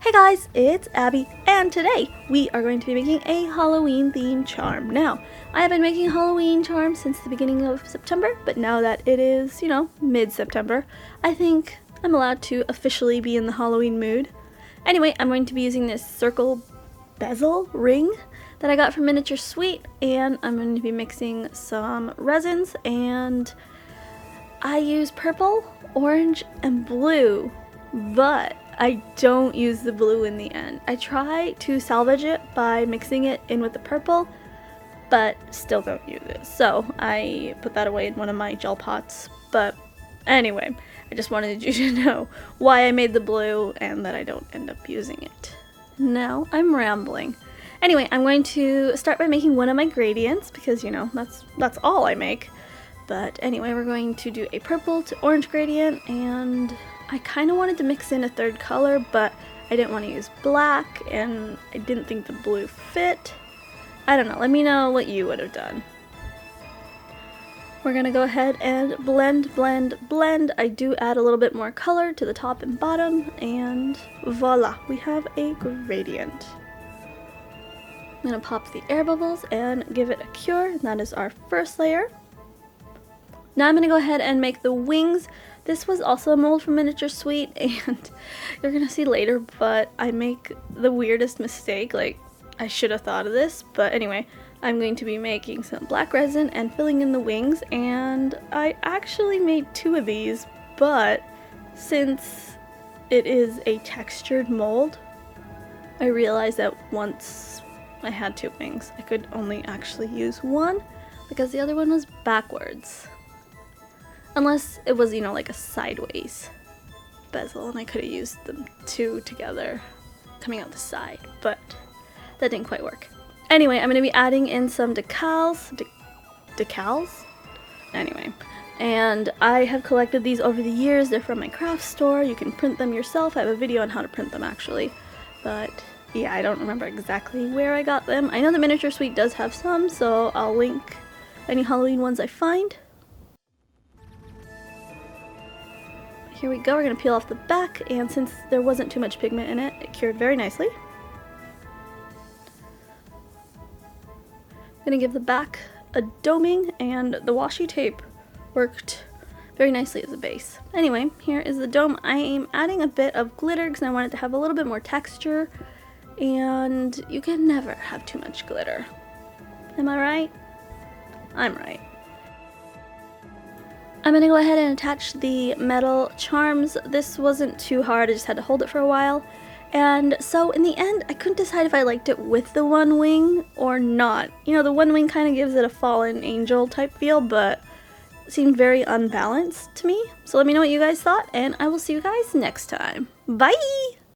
Hey guys, it's Abby, and today we are going to be making a Halloween themed charm. Now, I have been making Halloween charms since the beginning of September, but now that it is, mid-September, I think I'm allowed to officially be in the Halloween mood. Anyway, I'm going to be using this circle bezel ring that I got from Miniature Sweet, and I'm going to be mixing some resins, and I use purple, orange, and blue, but I don't use the blue in the end. I try to salvage it by mixing it in with the purple, but still don't use it. So I put that away in one of my gel pots. But anyway, I just wanted you to know why I made the blue and that I don't end up using it. Now I'm rambling. Anyway, I'm going to start by making one of my gradients because, that's all I make. But anyway, we're going to do a purple to orange gradient, and I kind of wanted to mix in a third color, but I didn't want to use black, and I didn't think the blue fit. I don't know, let me know what you would have done. We're going to go ahead and blend, blend, blend. I do add a little bit more color to the top and bottom, and voila, we have a gradient. I'm going to pop the air bubbles and give it a cure, and that is our first layer. Now I'm going to go ahead and make the wings. This was also a mold from Miniature Sweet, and you're going to see later, but I make the weirdest mistake. Like, I should have thought of this, but anyway, I'm going to be making some black resin and filling in the wings, and I actually made two of these, but since it is a textured mold, I realized that once I had two wings, I could only actually use one because the other one was backwards. Unless it was, like a sideways bezel, and I could have used them two together coming out the side, but that didn't quite work. Anyway, I'm going to be adding in some decals. Decals? Anyway, and I have collected these over the years. They're from my craft store. You can print them yourself. I have a video on how to print them, actually. But yeah, I don't remember exactly where I got them. I know the Miniature Sweet does have some, so I'll link any Halloween ones I find. Here we go, we're going to peel off the back, and since there wasn't too much pigment in it, it cured very nicely. I'm going to give the back a doming, and the washi tape worked very nicely as a base. Anyway, here is the dome. I am adding a bit of glitter because I want it to have a little bit more texture, and you can never have too much glitter. Am I right? I'm right. I'm going to go ahead and attach the metal charms. This wasn't too hard, I just had to hold it for a while. And so in the end, I couldn't decide if I liked it with the one wing or not. The one wing kind of gives it a fallen angel type feel, but it seemed very unbalanced to me. So let me know what you guys thought, and I will see you guys next time. Bye!